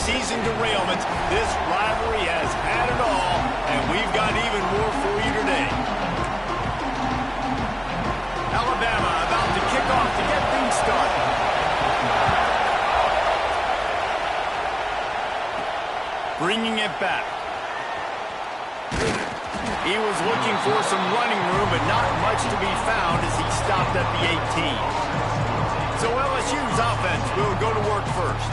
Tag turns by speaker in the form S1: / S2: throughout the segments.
S1: season derailment. This rivalry has had it all, and we've got even more for you today. Alabama about to kick off to get things started. Bringing it back. He was looking for some running room, but not much to be found as he stopped at the 18. So LSU's offense will go to work first.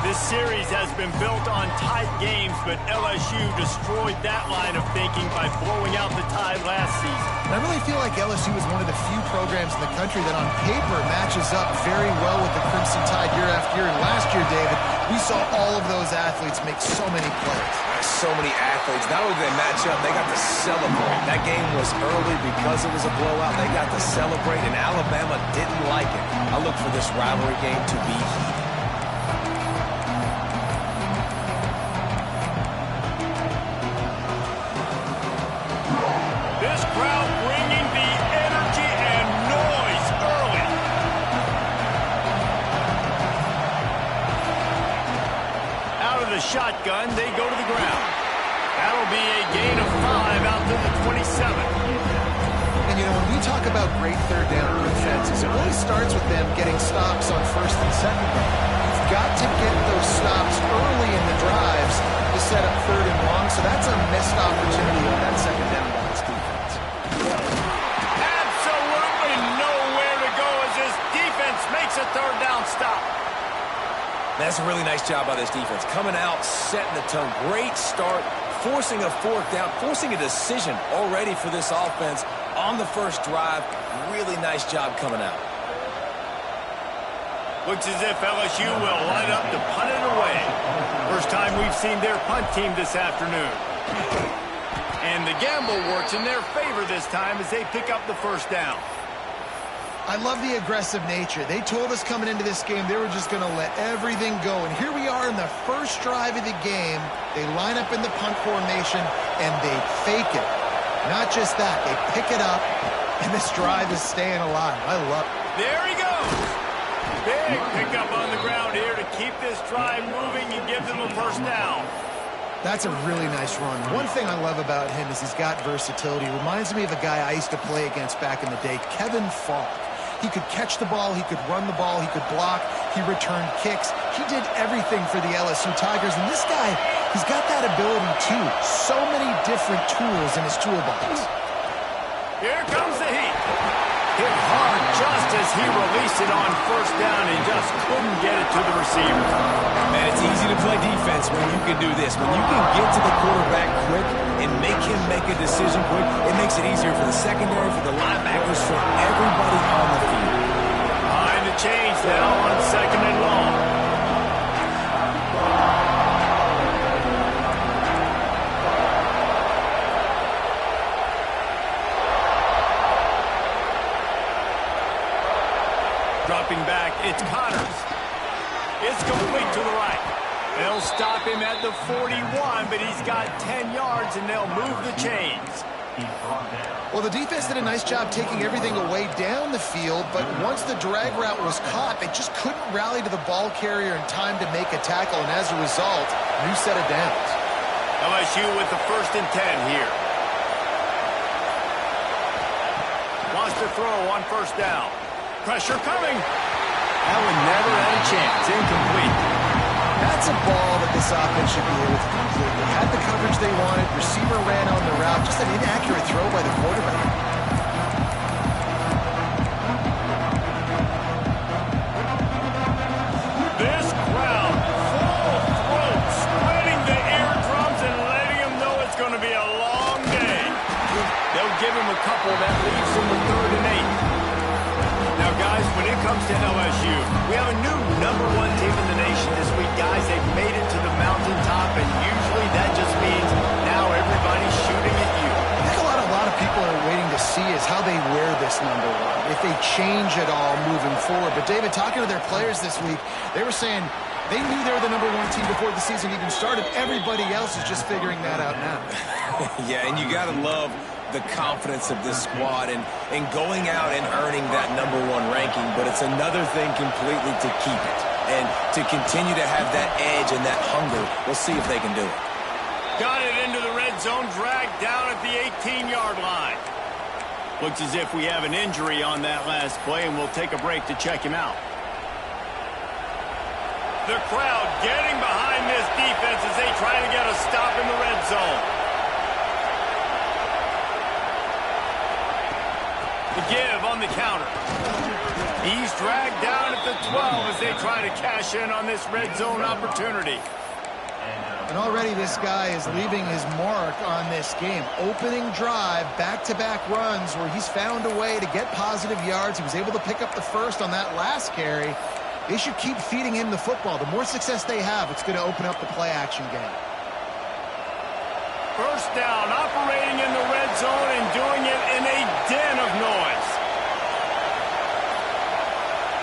S1: This series has been built on tight games, but LSU destroyed that line of thinking by blowing out the Tide last season.
S2: I really feel like LSU is one of the few programs in the country that on paper matches up very well with the Crimson Tide year after year. And last year, David, we saw all of those athletes make so many plays.
S3: So many athletes. Not only did they match up, they got to celebrate. That game was early because it was a blowout. They got to celebrate, and Alabama didn't like it. I look for this rivalry game to be heated.
S1: This crowd bringing the energy and noise early. Out of the shotgun, they go to the ground. That'll be a gain of 5 out to the 27.
S2: And, you know, when we talk about great third down defenses, it really starts with them getting stops on first and second down. You've got to get those stops early in the drives to set up third and long, so that's a missed opportunity on that second down by this defense.
S1: Absolutely nowhere to go as this defense makes a third down stop.
S3: That's a really nice job by this defense. Coming out, setting the tone. Great start, forcing a fourth down, forcing a decision already for this offense on the first drive. Really nice job coming out.
S1: Looks as if LSU will line up to punt it away. First time we've seen their punt team this afternoon. And the gamble works in their favor this time as they pick up the first down.
S2: I love the aggressive nature. They told us coming into this game they were just going to let everything go. And here we are in the first drive of the game. They line up in the punt formation, and they fake it. Not just that, they pick it up, and this drive is staying alive. I love it.
S1: There he goes. Big pickup on the ground here to keep this drive moving and give them a first down.
S2: That's a really nice run. One thing I love about him is he's got versatility. He reminds me of a guy I used to play against back in the day, Kevin Falk. He could catch the ball, he could run the ball, he could block, he returned kicks. He did everything for the LSU Tigers, and this guy, he's got that ability too. So many different tools in his toolbox.
S1: Here comes the heat. Hit hard just as he released it on first down and just couldn't get it to the receiver.
S3: Man, it's easy to play defense when you can do this. When you can get to the quarterback quick and make him make a decision quick, it makes it easier for the secondary, for the linebackers, for everybody on the field.
S1: Behind the chains now on second and long. Dropping back, it's Connors. It's complete to the right. They'll stop him at the 41, but he's got 10 yards, and they'll move the chains.
S2: Well, the defense did a nice job taking everything away down the field, but once the drag route was caught, they just couldn't rally to the ball carrier in time to make a tackle, and as a result, new set of downs.
S1: LSU with the 1st and 10 here. Wants to throw on first down. Pressure coming. That one never had a chance. Incomplete.
S2: That's a ball that this offense should be able to complete. They had the coverage they wanted. Receiver ran on the route. Just an inaccurate throw by the quarterback.
S1: This crowd full throat, spreading the eardrums and letting them know it's going to be a long day. They'll give him a couple that leaves them with 3rd and 8. Now, guys, when it comes to LSU, we have a new #1 team in the nation this week. Guys, they've made it to the mountaintop, and usually that just means now everybody's shooting at you.
S2: I think a lot of people are waiting to see is how they wear this #1, if they change it all moving forward. But, David, talking to their players this week, they were saying they knew they were the #1 team before the season even started. Everybody else is just figuring that out now.
S3: Yeah, and you got to love the confidence of this squad and going out and earning that #1 ranking, but it's another thing completely to keep it and to continue to have that edge and that hunger. We'll see if they can do it.
S1: Got it into the red zone, dragged down at the 18-yard line. Looks as if we have an injury on that last play, and we'll take a break to check him out. The crowd getting behind this defense as they try to get a stop in the red zone. The give on the counter. He's dragged down at the 12 as they try to cash in on this red zone opportunity.
S2: And already this guy is leaving his mark on this game. Opening drive, back-to-back runs where he's found a way to get positive yards. He was able to pick up the first on that last carry. They should keep feeding him the football. The more success they have, it's going to open up the play-action game.
S1: First down, operating in the red zone and doing it in a den of noise.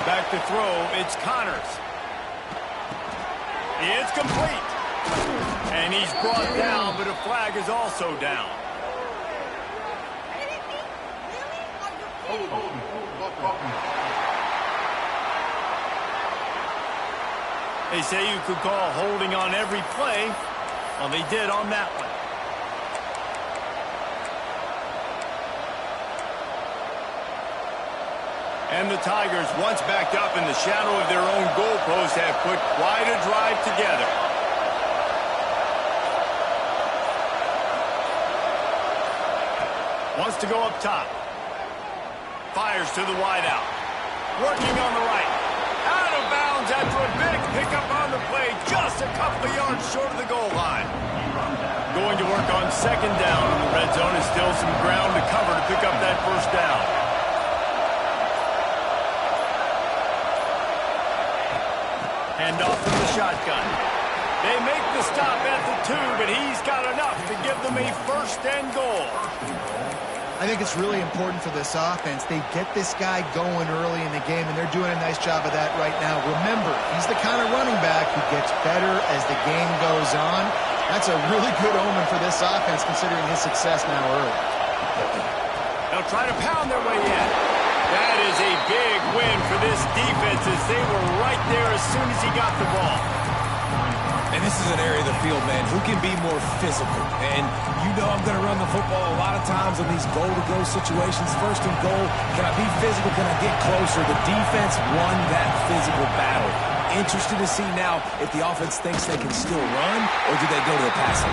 S1: Back to throw, it's Connors. It's complete. And he's brought down, but a flag is also down. They say you could call holding on every play. Well, they did on that one. And the Tigers, once backed up in the shadow of their own goalpost, have put quite a drive together. Wants to go up top. Fires to the wideout. Working on the right. Out of bounds after a big pickup on the play, just a couple of yards short of the goal line. Going to work on second down in the red zone. Is still some ground to cover to pick up that first down. Hand off from the shotgun. They make the stop at the 2, but he's got enough to give them a first and goal.
S2: I think it's really important for this offense. They get this guy going early in the game, and they're doing a nice job of that right now. Remember, he's the kind of running back who gets better as the game goes on. That's a really good omen for this offense, considering his success now early.
S1: They'll try to pound their way in. That is a big win for this defense as they were right there as soon as he got the ball.
S3: And this is an area of the field, man, who can be more physical. And you know I'm going to run the football a lot of times in these goal-to-go situations. First and goal, can I be physical? Can I get closer? The defense won that physical battle. Interested to see now if the offense thinks they can still run, or do they go to the passing?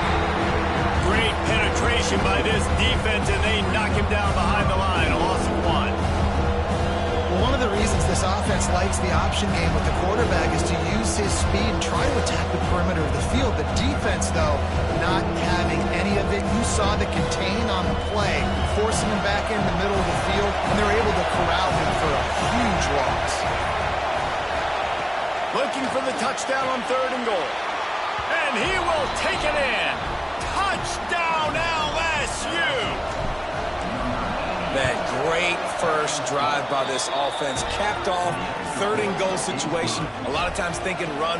S1: Great penetration by this defense, and they knock him down behind the line. A loss of 1.
S2: Well, one of the reasons this offense likes the option game with the quarterback is to use his speed and try to attack the perimeter of the field. The defense, though, not having any of it. You saw the contain on the play, forcing him back in the middle of the field, and they're able to corral him for a huge loss.
S1: Looking for the touchdown on 3rd and goal. And he will take it in. Touchdown, LSU!
S3: That great first drive by this offense capped off 3rd and goal situation. A lot of times thinking run.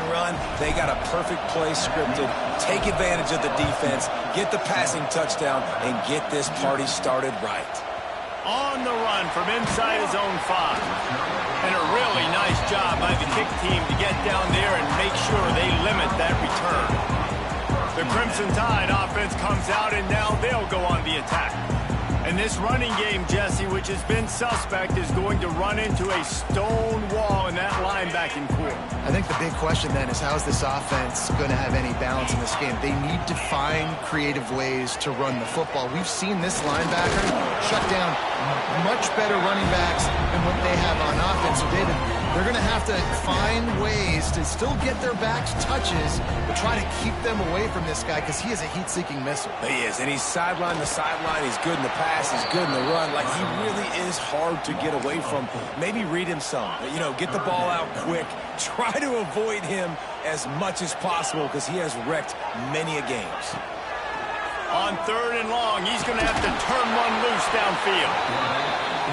S3: They got a perfect play scripted. Take advantage of the defense, get the passing touchdown, and get this party started right.
S1: On the run from inside his own 5. And a really nice job by the kick team to get down there and make sure they limit that return. The Crimson Tide offense comes out, and now they'll go on the attack. And this running game, Jesse, which has been suspect, is going to run into a stone wall in that linebacking core.
S2: I think the big question then is, how is this offense going to have any balance in this game? They need to find creative ways to run the football. We've seen this linebacker shut down much better running backs than what they have on offense. So, David, they're going to have to find ways to still get their backs touches, but try to keep them away from this guy because he is a heat-seeking missile.
S3: He is, and he's sideline to sideline. He's good in the pass. He's good in the run. Like, he really is hard to get away from. Maybe read him some. You know, get the ball out quick. Try to avoid him as much as possible because he has wrecked many a games.
S1: On 3rd and long, he's going to have to turn one loose downfield.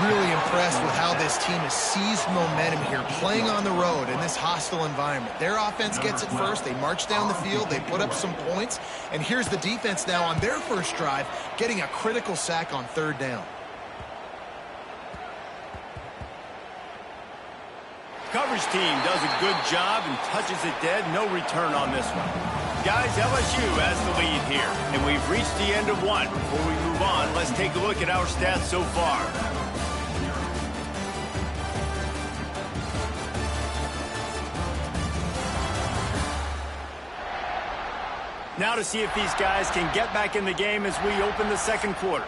S2: Really impressed with how this team has seized momentum here, playing on the road in this hostile environment. Their offense gets it first. They march down the field. They put up some points. And here's the defense now on their first drive, getting a critical sack on third down.
S1: Coverage team does a good job and touches it dead. No return on this one. Guys, LSU has the lead here, and we've reached the end of one. Before we move on, let's take a look at our stats so far. Now to see if these guys can get back in the game as we open the second quarter.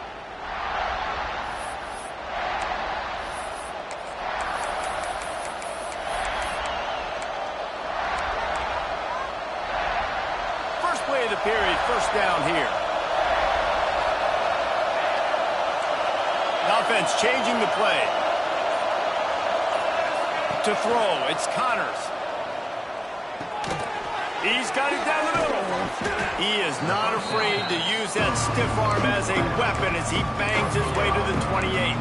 S1: First play of the period, first down here. The offense changing the play. To throw, it's Connors. He's got it down the middle. He is not afraid to use that stiff arm as a weapon as he bangs his way to the 28.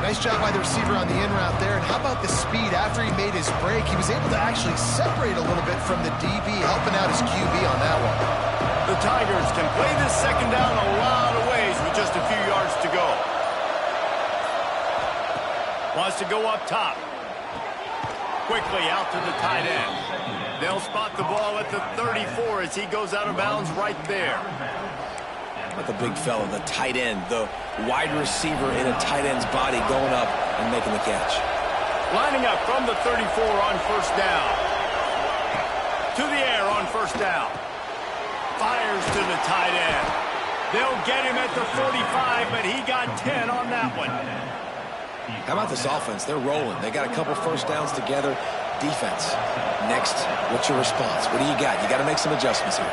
S2: Nice job by the receiver on the in route there. And how about the speed after he made his break? He was able to actually separate a little bit from the DB, helping out his QB on that one.
S1: The Tigers can play this second down a lot of ways with just a few yards to go. Wants to go up top. Quickly out to the tight end. They'll spot the ball at the 34 as he goes out of bounds right there.
S3: But the big fella, the tight end, the wide receiver in a tight end's body going up and making the catch.
S1: Lining up from the 34 on first down. To the air on first down. Fires to the tight end. They'll get him at the 45, but he got 10 on that one.
S3: How about this offense? They're rolling. They got a couple first downs together. Defense. Next, what's your response? What do you got? You got to make some adjustments here.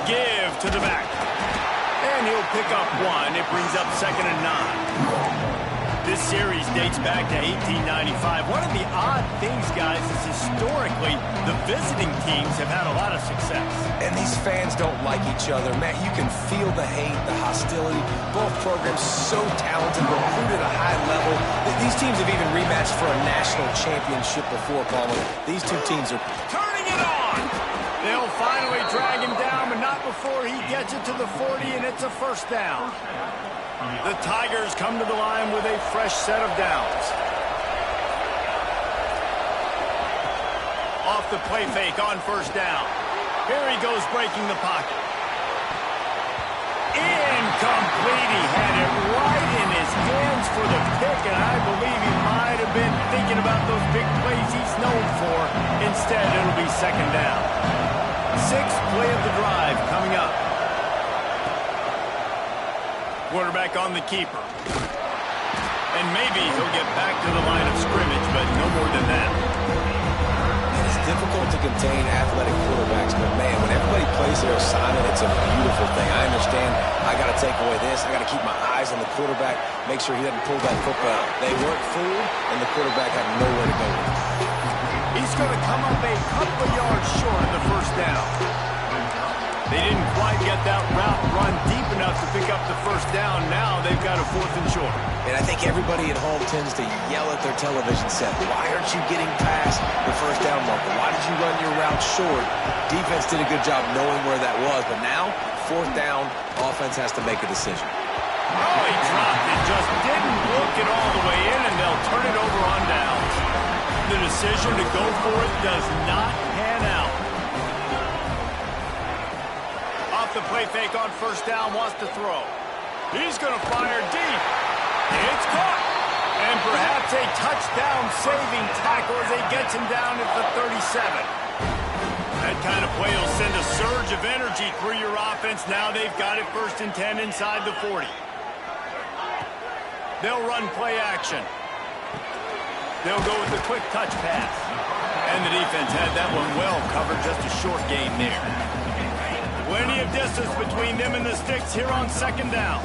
S1: Give to the back. And he'll pick up one. It brings up 2nd and 9. This series dates back to 1895. One of the odd things, guys, is historically the visiting teams have had a lot of success.
S3: And these fans don't like each other. Man, you can feel the hate, the hostility. Both programs so talented, recruited at a high level. These teams have even rematched for a national championship before, Palmer. These two teams are
S1: turning it on. They'll finally drag him down, but not before he gets it to the 40, and it's a first down. The Tigers come to the line with a fresh set of downs. Off the play fake on first down. Here he goes breaking the pocket. Incomplete. He had it right in his hands for the pick, and I believe he might have been thinking about those big plays he's known for. Instead, it'll be second down. 6th play of the drive coming up. Quarterback on the keeper. And maybe he'll get back to the line of scrimmage, but no more than that.
S3: It's difficult to contain athletic quarterbacks, but man, when everybody plays their assignment, it's a beautiful thing. I understand I got to take away this. I got to keep my eyes on the quarterback, make sure he doesn't pull that football. They weren't fooled, and the quarterback had nowhere to go with it.
S1: He's going to come up a couple of yards short of the first down. They didn't quite get that route run deep enough to pick up the first down. Now they've got a 4th and short.
S3: And I think everybody at home tends to yell at their television set, why aren't you getting past the first down marker? Why did you run your route short? Defense did a good job knowing where that was, but now, 4th down, offense has to make a decision.
S1: Oh, he dropped it, just didn't look it all the way in, and they'll turn it over on downs. The decision to go for it does not pan out. The play fake on first down, wants to throw. He's going to fire deep. It's caught. And perhaps a touchdown-saving tackle as he gets him down at the 37. That kind of play will send a surge of energy through your offense. Now they've got it 1st and 10 inside the 40. They'll run play action. They'll go with the quick touch pass. And the defense had that one well covered, just a short gain there. Plenty of distance between them and the sticks here on 2nd down.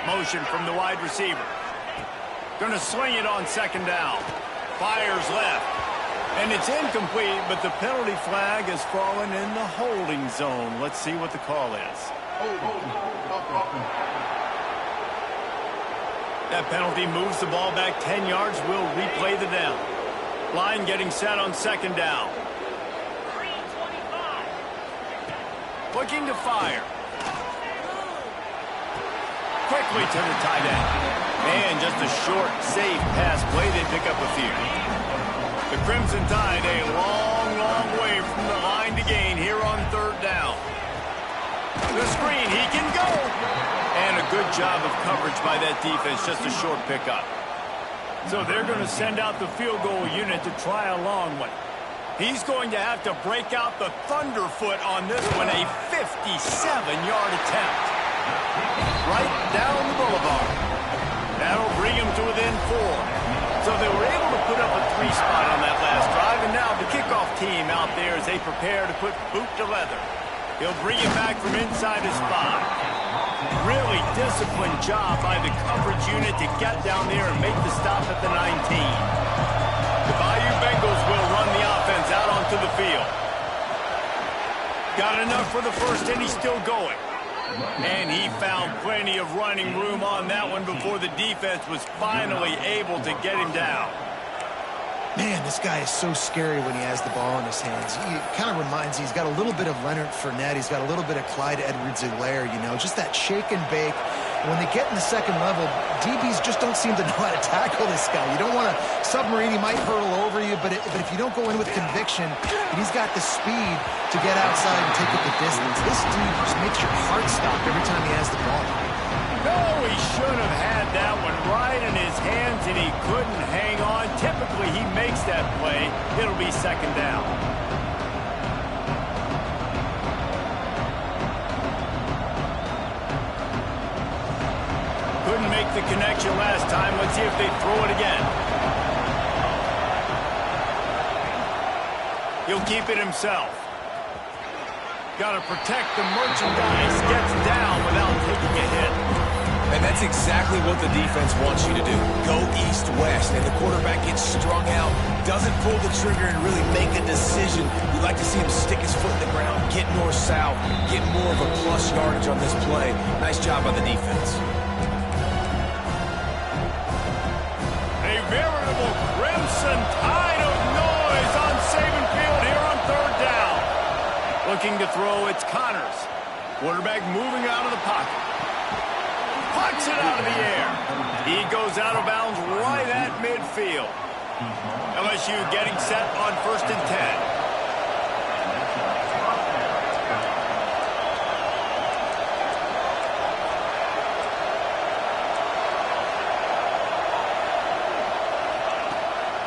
S1: Motion from the wide receiver. Going to sling it on 2nd down. Fires left. And it's incomplete, but the penalty flag has fallen in the holding zone. Let's see what the call is. That penalty moves the ball back 10 yards. We'll replay the down. Line getting set on second down. Looking to fire. Quickly to the tight end. Man, just a short, safe pass play. They pick up a few. The Crimson Tide a long, long way from the line to gain here on third down. The screen, he can go. And a good job of coverage by that defense, just a short pickup. So they're going to send out the field goal unit to try a long one. He's going to have to break out the thunderfoot on this one, a 57-yard attempt. Right down the boulevard. That'll bring him to within 4. So they were able to put up a 3 spot on that last drive, and now the kickoff team out there as they prepare to put boot to leather. He'll bring it back from inside his 5. Really disciplined job by the coverage unit to get down there and make the stop at the 19. The Bayou Bengals will run the offense out onto the field. Got enough for the first, and he's still going. And he found plenty of running room on that one before the defense was finally able to get him down.
S2: Man, this guy is so scary when he has the ball in his hands. He kind of reminds me, he's got a little bit of Leonard Fournette. He's got a little bit of Clyde Edwards-Helaire, you know, just that shake and bake. When they get in the second level, DBs just don't seem to know how to tackle this guy. You don't want to submarine. He might hurtle over you, but if you don't go in with conviction, and he's got the speed to get outside and take up the distance, this dude just makes your heart stop every time he has the ball.
S1: No, he should have had that one right in his hands, and he couldn't hang on. Typically, he makes that play. It'll be second down. Couldn't make the connection last time. Let's see if they throw it again. He'll keep it himself. Got to protect the merchandise. Gets down without taking a hit.
S3: And that's exactly what the defense wants you to do. Go east-west, and the quarterback gets strung out, doesn't pull the trigger and really make a decision. We'd like to see him stick his foot in the ground, get north-south, get more of a plus yardage on this play. Nice job by the defense.
S1: A veritable crimson tide of noise on Saban Field here on third down. Looking to throw, it's Connors. Quarterback moving out of the pocket. Pucks it out of the air. He goes out of bounds right at midfield. LSU getting set on 1st and 10.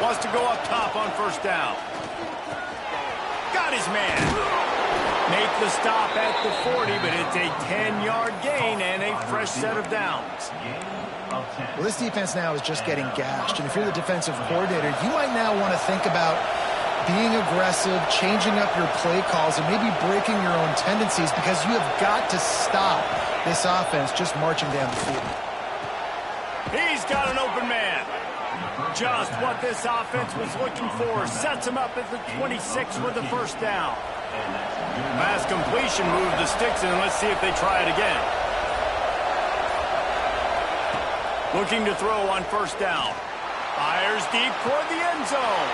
S1: Wants to go up top on 1st down. Got his man. Make the stop at the 40, but it's a 10-yard gain and a fresh set of downs.
S2: Well, this defense now is just getting gashed, and if you're the defensive coordinator, you might now want to think about being aggressive, changing up your play calls, and maybe breaking your own tendencies, because you have got to stop this offense just marching down the field.
S1: He's got an open man. Just what this offense was looking for. Sets him up at the 26 with the 1st down. Pass completion, move the sticks in. Let's see if they try it again. Looking to throw on 1st down. Fires deep toward the end zone.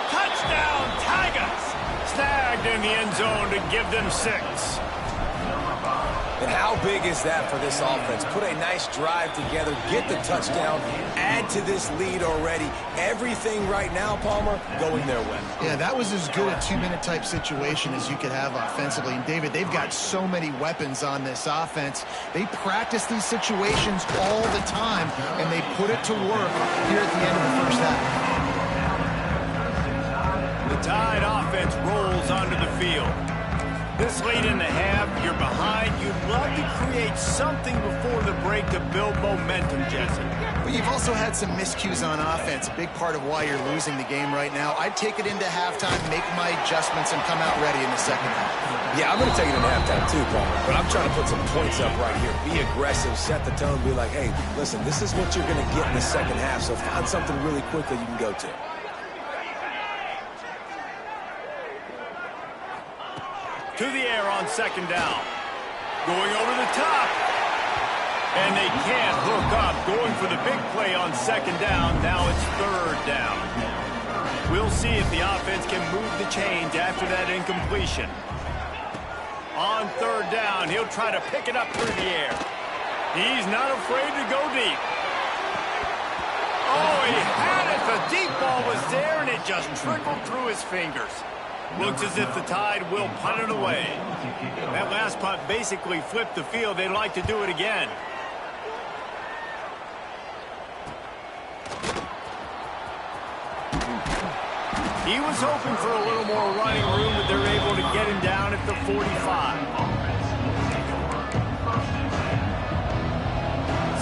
S1: Touchdown, Tigers! Snagged in the end zone to give them 6.
S3: And how big is that for this offense? Put a nice drive together, get the touchdown, add to this lead already. Everything right now, Palmer, going their way.
S2: Yeah, that was as good a 2-minute type situation as you could have offensively. And, David, they've got so many weapons on this offense. They practice these situations all the time, and they put it to work here at the end of the 1st half.
S1: The Tide offense rolls onto the field. This late in the half, you're behind. You'd love to create something before the break to build momentum, Jesse.
S2: But you've also had some miscues on offense, a big part of why you're losing the game right now. I'd take it into halftime, make my adjustments, and come out ready in the second half.
S3: Yeah, I'm going to take it in halftime too, Palmer, but I'm trying to put some points up right here. Be aggressive, set the tone, be like, hey, listen, this is what you're going to get in the second half, so find something really quickly you can go to.
S1: To the air on 2nd down. Going over the top. And they can't hook up. Going for the big play on second down. Now it's third down. We'll see if the offense can move the chains after that incompletion. On third down, he'll try to pick it up through the air. He's not afraid to go deep. Oh, he had it. The deep ball was there, and it just trickled through his fingers. Looks as if the Tide will punt it away. That last punt basically flipped the field. They'd like to do it again. He was hoping for a little more running room, but they're able to get him down at the 45.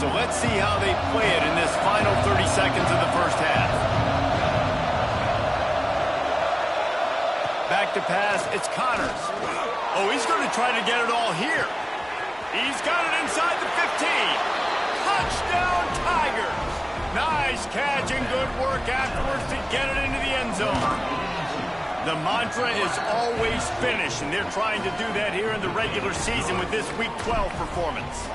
S1: So let's see how they play it in this final 30 seconds of the first half. Back to pass, it's Connors. Oh, he's going to try to get it all here. He's got it inside the 15. Touchdown, Tigers. Nice catch and good work afterwards to get it into the end zone. The mantra is always finish, and they're trying to do that here in the regular season with this Week 12 performance.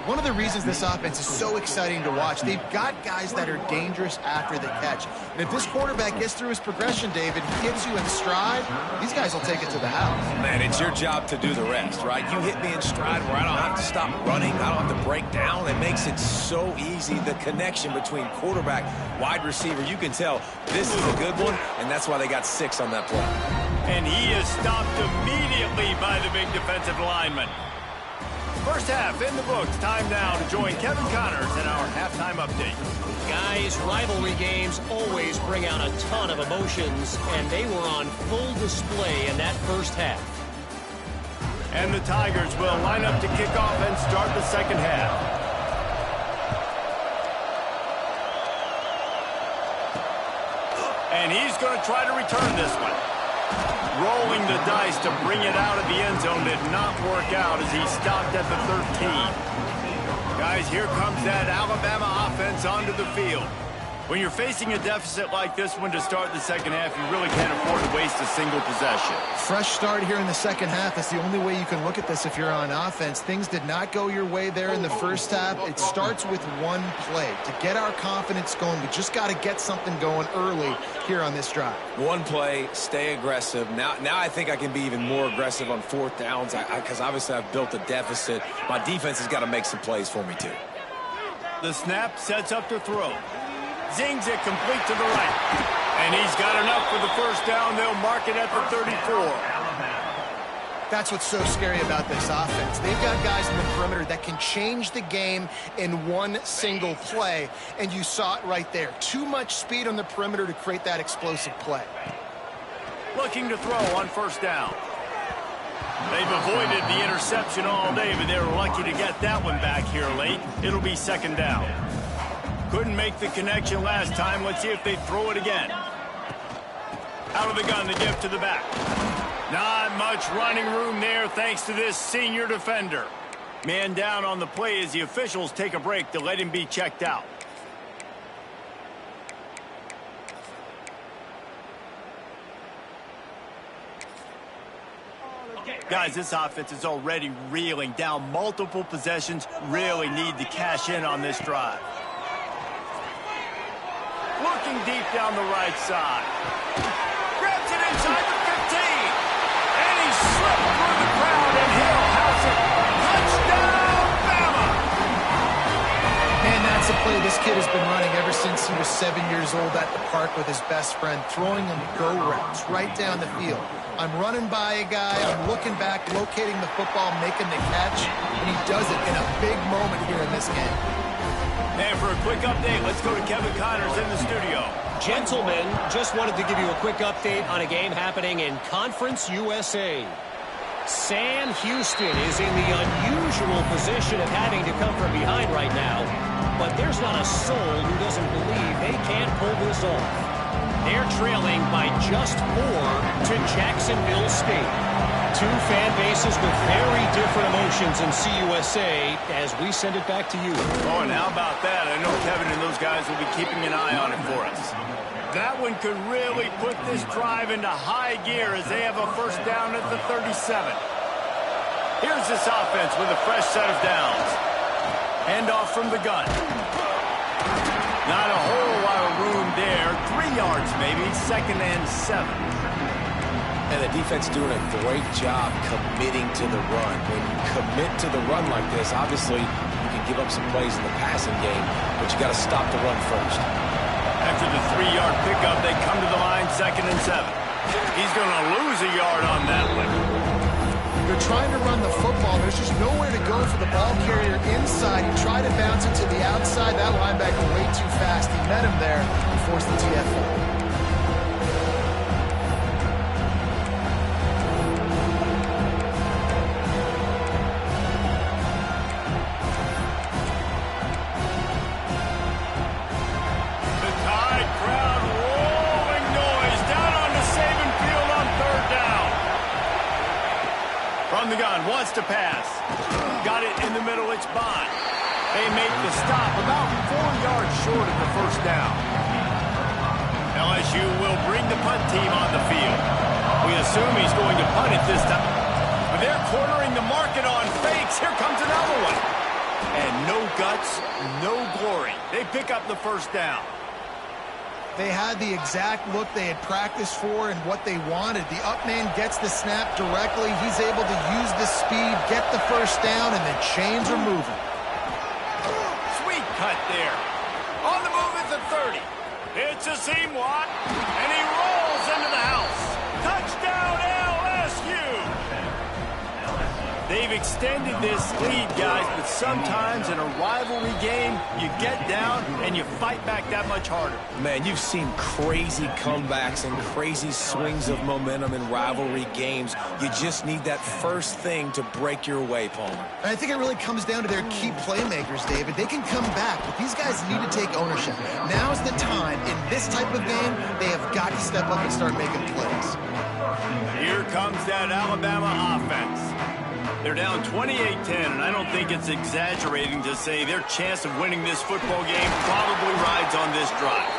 S2: One of the reasons this offense is so exciting to watch, they've got guys that are dangerous after the catch. And if this quarterback gets through his progression, David, gets you in stride, these guys will take it to the house.
S3: Man, it's your job to do the rest, right? You hit me in stride where I don't have to stop running. I don't have to break down. It makes it so easy. The connection between quarterback, wide receiver, you can tell this is a good one, and that's why they got 6 on that play.
S1: And he is stopped immediately by the big defensive lineman. First half in the books. Time now to join Kevin Connors in our halftime update.
S4: Guys, rivalry games always bring out a ton of emotions, and they were on full display in that first half.
S1: And the Tigers will line up to kick off and start the second half. And he's going to try to return this one. Rolling the dice to bring it out of the end zone did not work out as he stopped at the 13. Guys, here comes that Alabama offense onto the field. When you're facing a deficit like this one to start the second half, you really can't afford to waste a single possession.
S2: Fresh start here in the second half. That's the only way you can look at this if you're on offense. Things did not go your way there in the first half. It starts with one play. To get our confidence going, we just got to get something going early here on this drive.
S3: One play, stay aggressive. Now I think I can be even more aggressive on fourth downs because obviously I've built a deficit. My defense has got to make some plays for me too.
S1: The snap sets up to throw. Zings it complete to the right. And he's got enough for the first down. They'll mark it at the 34.
S2: That's what's so scary about this offense. They've got guys in the perimeter that can change the game in one single play. And you saw it right there. Too much speed on the perimeter to create that explosive play.
S1: Looking to throw on first down. They've avoided the interception all day, but they were lucky to get that one back here late. It'll be second down. Couldn't make the connection last time. Let's see if they throw it again. Out of the gun, the give to the back. Not much running room there thanks to this senior defender. Man down on the play as the officials take a break to let him be checked out. Guys, this offense is already reeling down multiple possessions. Really need to cash in on this drive. Looking deep down the right side. Grabs it inside the 15. And he slipped through the crowd, and he'll house it. Touchdown, Bama!
S2: Man, that's a play this kid has been running ever since he was 7 years old at the park with his best friend, throwing him go routes right down the field. I'm running by a guy, I'm looking back, locating the football, making the catch, and he does it in a big moment here in this game.
S1: And for a quick update, let's go to Kevin Connors in the studio.
S4: Gentlemen, just wanted to give you a quick update on a game happening in Conference USA. Sam Houston is in the unusual position of having to come from behind right now, but there's not a soul who doesn't believe they can't pull this off. They're trailing by just 4 to Jacksonville State. Two fan bases with very different emotions in CUSA as we send it back to you.
S1: Oh, and how about that? I know Kevin and those guys will be keeping an eye on it for us. That one could really put this drive into high gear as they have a first down at the 37. Here's this offense with a fresh set of downs. Handoff from the gun. Not a whole lot of room there. 3 yards maybe, 2nd and 7.
S3: And the defense doing a great job committing to the run. When you commit to the run like this, obviously you can give up some plays in the passing game, but you got to stop the run first.
S1: After the 3-yard pickup, they come to the line, 2nd and 7. He's going to lose a yard on that one.
S2: They're trying to run the football. There's just nowhere to go for the ball carrier inside. He tried to bounce it to the outside. That linebacker way too fast. He met him there and forced the TFL.
S1: From the gun, wants to pass. Got it in the middle, it's Bond. They make the stop about 4 yards short of the first down. LSU will bring the punt team on the field. We assume he's going to punt it this time. But they're cornering the market on fakes. Here comes another one. And no guts, no glory. They pick up the first down.
S2: They had the exact look they had practiced for and what they wanted. The up man gets the snap directly. He's able to use the speed, get the first down, and the chains are moving.
S1: Sweet cut there. On the move at the 30. It's a seam walk, and he rolls into the house. Touchdown, LSU! They've extended this lead, guys, but sometimes in a rivalry game, you get down and you fight back that much harder.
S3: Man, you've seen crazy comebacks and crazy swings of momentum in rivalry games. You just need that first thing to break your way, Palmer.
S2: And I think it really comes down to their key playmakers, David. They can come back, but these guys need to take ownership. Now's the time. In this type of game, they have got to step up and start making plays.
S1: Here comes that Alabama offense. They're down 28-10, and I don't think it's exaggerating to say their chance of winning this football game probably rides on this drive.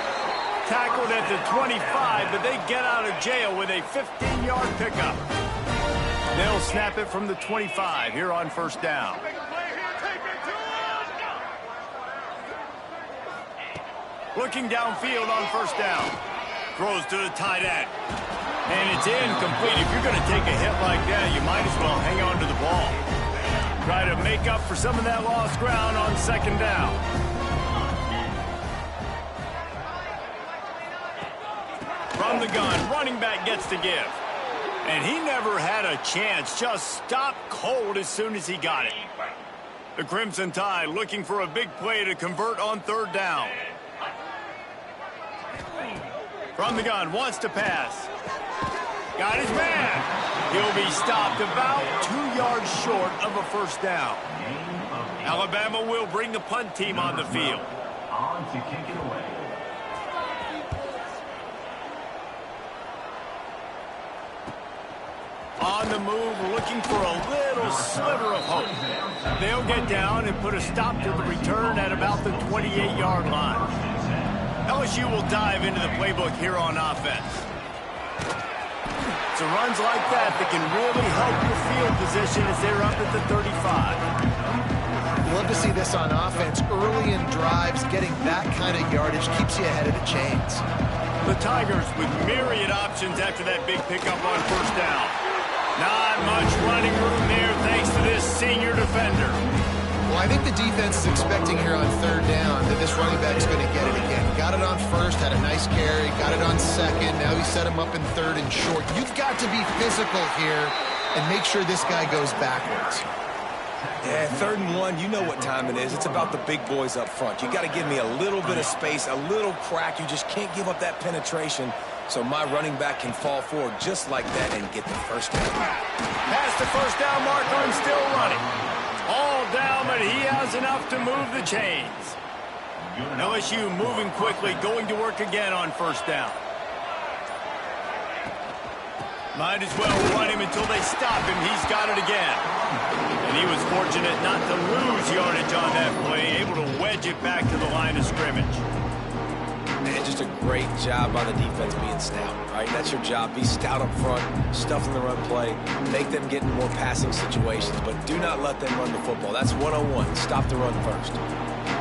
S1: Tackled at the 25, but they get out of jail with a 15-yard pickup. They'll snap it from the 25 here on first down. Looking downfield on first down. Throws to the tight end. And it's incomplete. If you're going to take a hit like that, you might as well hang on to the ball. Try to make up for some of that lost ground on second down. From the gun, running back gets to give. And he never had a chance. Just stopped cold as soon as he got it. The Crimson Tide looking for a big play to convert on third down. From the gun, wants to pass. Got his man. He'll be stopped about 2 yards short of a first down. Alabama will bring the punt team on the field.
S5: On to kick it away.
S1: On the move, looking for a little sliver of hope. They'll get down and put a stop to the return at about the 28-yard line. LSU will dive into the playbook here on offense. It's runs like that can really help your field position as they're up at the 35.
S2: Love to see this on offense. Early in drives, getting that kind of yardage keeps you ahead of the chains.
S1: The Tigers with myriad options after that big pickup on first down. Not much running room there thanks to this senior defender.
S2: Well, I think the defense is expecting here on third down that this running back is going to get it again. Got it on first, had a nice carry, got it on second. Now he set him up in third and short. You've got to be physical here and make sure this guy goes backwards.
S3: Yeah, 3rd and 1, you know what time it is. It's about the big boys up front. You got to give me a little bit of space, a little crack. You just can't give up that penetration so my running back can fall forward just like that and get the first down.
S1: Past the first down marker and still running. All down, but he has enough to move the chains. LSU moving quickly, going to work again on first down. Might as well run him until they stop him. He's got it again. And he was fortunate not to lose yardage on that play, able to wedge it back to the line of scrimmage.
S3: Man, just just a great job by the defense being stout. All right, that's your job. Be stout up front, stuff in the run play, make them get in more passing situations, but do not let them run the football. That's 101. Stop the run first.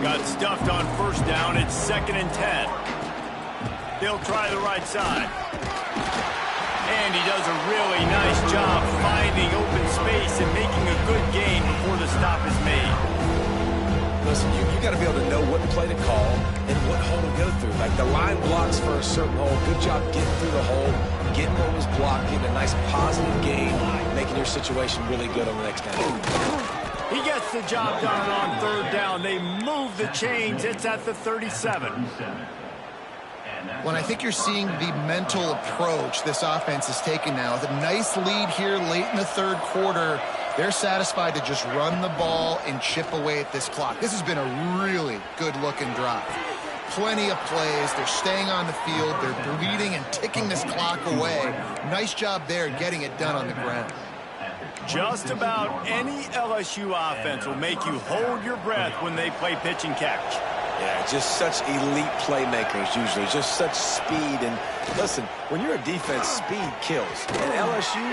S1: Got stuffed on first down. It's 2nd and 10. They'll try the right side. And he does a really nice job finding open space and making a good gain before the stop is made.
S3: Listen, you got to be able to know what play to call and what hole to go through. Like the line blocks for a certain hole. Good job getting through the hole, getting what was blocked, getting a nice positive gain, making your situation really good on the next down.
S1: He gets the job done on 3rd down. They move the chains. It's at the 37.
S2: When I think you're seeing the mental approach this offense is taking now, with a nice lead here late in the 3rd quarter, they're satisfied to just run the ball and chip away at this clock. This has been a really good-looking drive. Plenty of plays. They're staying on the field. They're bleeding and ticking this clock away. Nice job there getting it done on the ground.
S1: Just about any LSU offense will make you hold your breath when they play pitch and catch.
S3: Yeah, just such elite playmakers usually, just such speed. And listen, when you're a defense, speed kills. And LSU,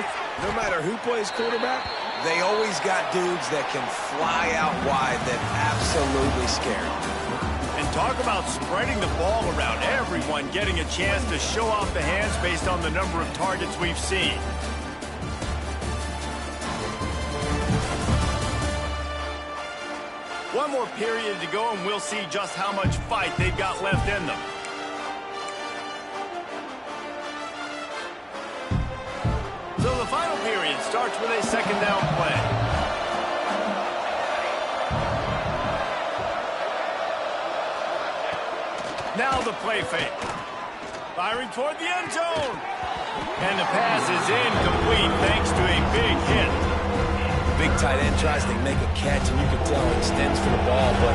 S3: no matter who plays quarterback, they always got dudes that can fly out wide that absolutely scare them.
S1: And talk about spreading the ball around, everyone getting a chance to show off the hands based on the number of targets we've seen. One more period to go, and we'll see just how much fight they've got left in them. So the final period starts with a 2nd down play. Now the play fake. Firing toward the end zone. And the pass is incomplete thanks to a big hit.
S3: Big tight end tries to make a catch, and you can tell he extends for the ball, but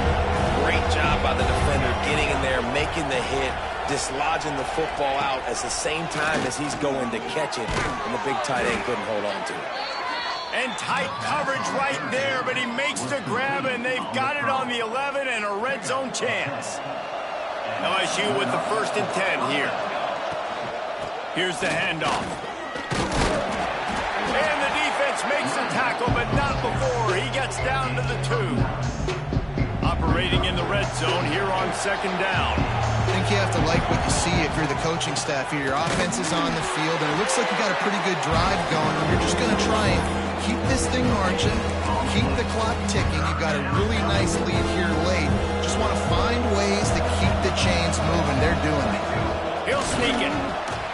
S3: great job by the defender getting in there, making the hit, dislodging the football out at the same time as he's going to catch it, and the big tight end couldn't hold on to it.
S1: And tight coverage right there, but he makes the grab, and they've got it on the 11 and a red zone chance. LSU with the 1st and 10 here. Here's the handoff. And the defense makes the tackle, but not before he gets down to the 2. Operating in the red zone here on 2nd down.
S2: I think you have to like what you see if you're the coaching staff here. Your offense is on the field, and it looks like you got a pretty good drive going. You're just going to try and keep this thing marching, keep the clock ticking. You've got a really nice lead here late. Just want to find ways to keep the chains moving. They're doing it.
S1: He'll sneak it.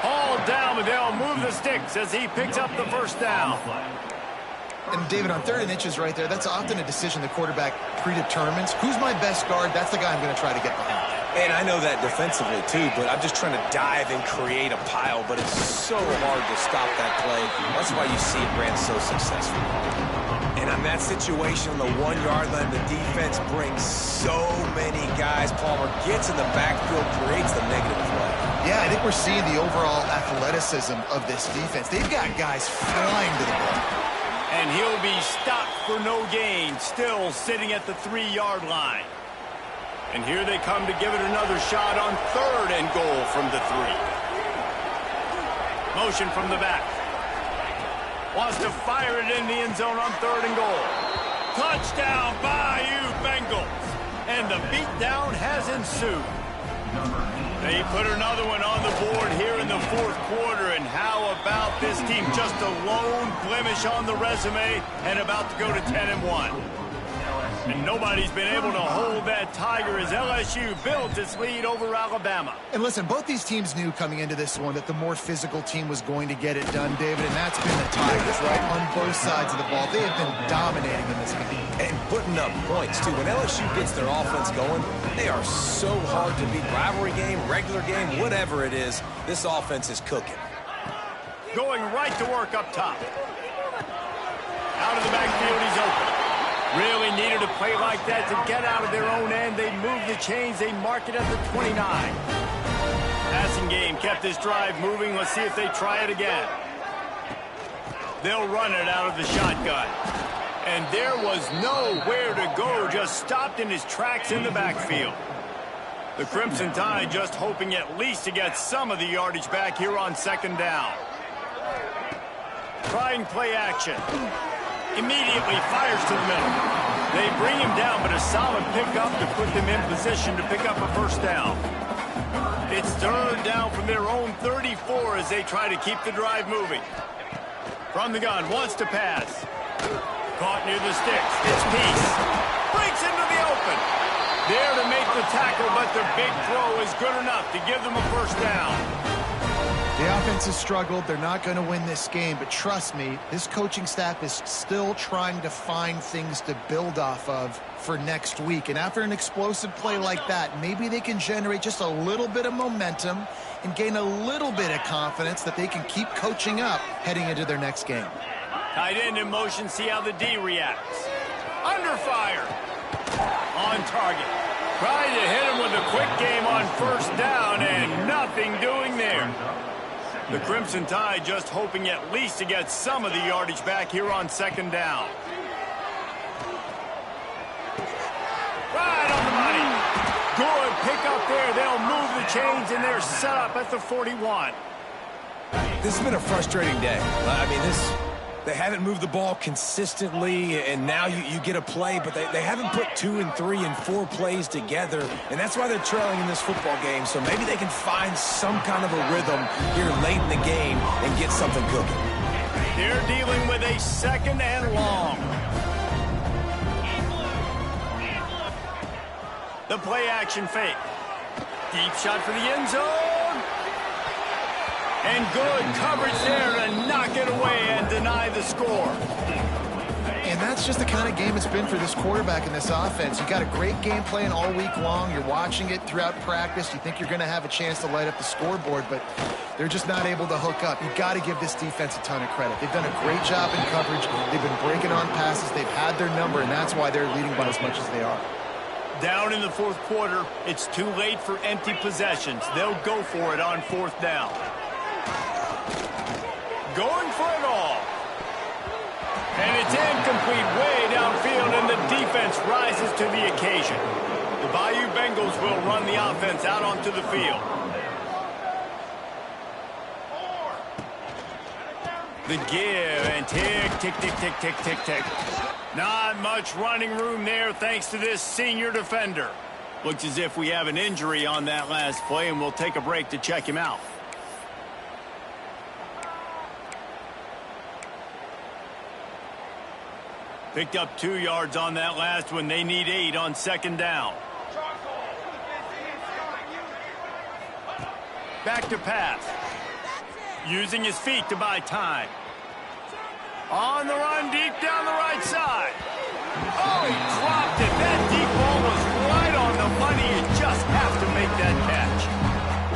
S1: Hauled down, but they'll move the sticks as he picks up the 1st down.
S2: And David, on 3rd and inches right there, that's often a decision the quarterback predetermines. Who's my best guard? That's the guy I'm going to try to get behind.
S3: And I know that defensively, too, but I'm just trying to dive and create a pile, but it's so hard to stop that play. That's why you see it ran so successful. And on that situation on the 1-yard line, the defense brings so many guys. Palmer gets in the backfield, creates the negative play.
S2: Yeah, I think we're seeing the overall athleticism of this defense. They've got guys flying to the ball.
S1: And he'll be stopped for no gain, still sitting at the 3-yard line. And here they come to give it another shot on 3rd and goal from the 3. Motion from the back. Wants to fire it in the end zone on 3rd and goal. Touchdown, Bayou Bengals. And the beatdown has ensued. They put another one on the board here in the 4th quarter. And how about this team? Just a lone blemish on the resume and about to go to 10-1. And nobody's been able to hold that Tiger as LSU builds its lead over Alabama.
S2: And listen, both these teams knew coming into this one that the more physical team was going to get it done, David, and that's been the Tigers, right? On both sides of the ball. They have been dominating in this game.
S3: And putting up points, too. When LSU gets their offense going, they are so hard to beat. Rivalry game, regular game, whatever it is, this offense is cooking.
S1: Going right to work up top. Out of the backfield, he's open. Really needed a play like that to get out of their own end. They move the chains. They mark it at the 29. Passing game kept this drive moving. Let's see if they try it again. They'll run it out of the shotgun. And there was nowhere to go. Just stopped in his tracks in the backfield. The Crimson Tide just hoping at least to get some of the yardage back here on second down. Trying play action. Immediately fires to the middle. They bring him down, but a solid pickup to put them in position to pick up a first down. It's third down from their own 34 as they try to keep the drive moving. From the gun, wants to pass. Caught near the sticks. It's Peace. Breaks into the open. There to make the tackle, but the big throw is good enough to give them a first down.
S2: The offense has struggled. They're not going to win this game, but trust me, this coaching staff is still trying to find things to build off of for next week. And after an explosive play like that, maybe they can generate just a little bit of momentum and gain a little bit of confidence that they can keep coaching up heading into their next game.
S1: Tight end in motion, see how the D reacts. Under fire. On target. Trying to hit him with a quick game on first down and nothing doing there. The Crimson Tide just hoping at least to get some of the yardage back here on second down. Right on the money. Good pick up there. They'll move the chains and they're set up at the 41.
S3: This has been a frustrating day. I mean, they haven't moved the ball consistently, and now you get a play, but they haven't put 2 and 3 and 4 plays together, and that's why they're trailing in this football game. So maybe they can find some kind of a rhythm here late in the game and get something cooking.
S1: They're dealing with a second and long. The play action fake. Deep shot for the end zone. And good coverage there to knock it away and deny the score.
S2: And that's just the kind of game it's been for this quarterback in this offense. You got a great game plan all week long. You're watching it throughout practice. You think you're going to have a chance to light up the scoreboard, but they're just not able to hook up. You got to give this defense a ton of credit. They've done a great job in coverage. They've been breaking on passes. They've had their number, and that's why they're leading by as much as they are.
S1: Down in the fourth quarter, it's too late for empty possessions. They'll go for it on fourth down. Going for it all. And it's incomplete way downfield, and the defense rises to the occasion. The Bayou Bengals will run the offense out onto the field. The give and tick, tick, tick, tick, tick, tick, tick. Not much running room there thanks to this senior defender. Looks as if we have an injury on that last play, and we'll take a break to check him out. Picked up 2 yards on that last one. They need 8 on second down. Back to pass. Using his feet to buy time. On the run, deep down the right side. Oh, he dropped it. That deep ball was right on the money. You just have to make that catch.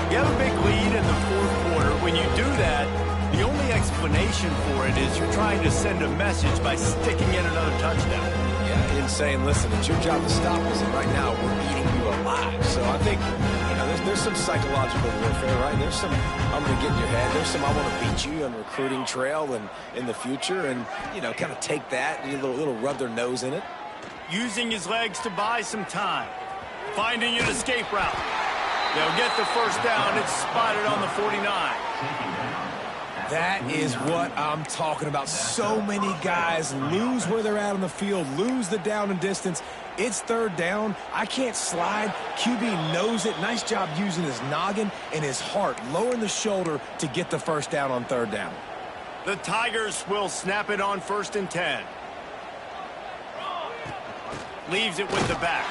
S1: You have a big lead in the fourth quarter. When you do that, the only explanation for it is you're trying to send a message by sticking in another touchdown.
S3: Yeah, and saying, listen, it's your job to stop us, and right now we're eating you alive. So I think, there's some psychological warfare, right? There's some, I'm going to get in your head. There's some, I want to beat you on the recruiting trail and in the future, and, kind of take that, and a little rub their nose in it.
S1: Using his legs to buy some time. Finding an escape route. They'll get the first down. It's spotted on the 49.
S3: That is what I'm talking about. So many guys lose where they're at on the field, lose the down and distance. It's third down. I can't slide. QB knows it. Nice job using his noggin and his heart, lowering the shoulder to get the first down on third down.
S1: The Tigers will snap it on 1st and 10. Leaves it with the back.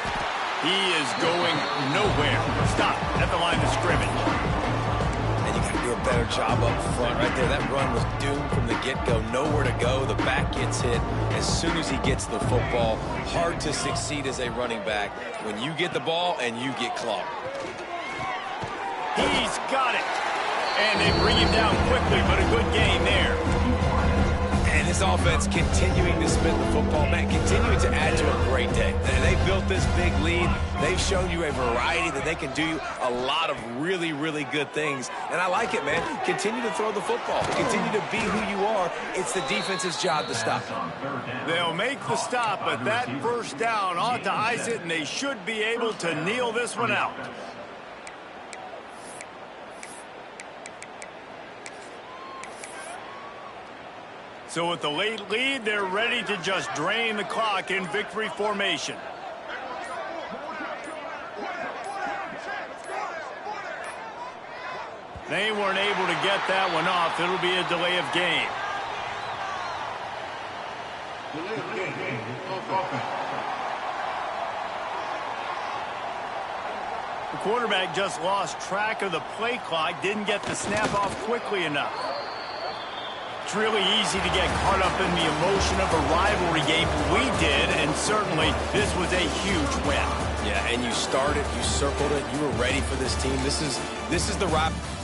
S1: He is going nowhere. Stop at the line of scrimmage.
S3: Do a better job up front right there. That run was doomed from the get-go. Nowhere to go. The back gets hit as soon as he gets the football. Hard to succeed as a running back when you get the ball and you get clogged.
S1: He's got it. And they bring him down quickly, but a good gain there.
S3: And this offense continuing to spin the football, man, continuing to add to a great day. They built this big lead. They've shown you a variety that they can do a lot of really, really good things. And I like it, man. Continue to throw the football. Continue to be who you are. It's the defense's job to stop you.
S1: They'll make the stop, but that first down ought to ice it, and they should be able to kneel this one out. So with the late lead, they're ready to just drain the clock in victory formation. They weren't able to get that one off. It'll be a delay of game. The quarterback just lost track of the play clock, didn't get the snap off quickly enough. It's really easy to get caught up in the emotion of a rivalry game. We did, and certainly this was a huge win.
S3: Yeah, and you started, you circled it, you were ready for this team. This is the rivalry.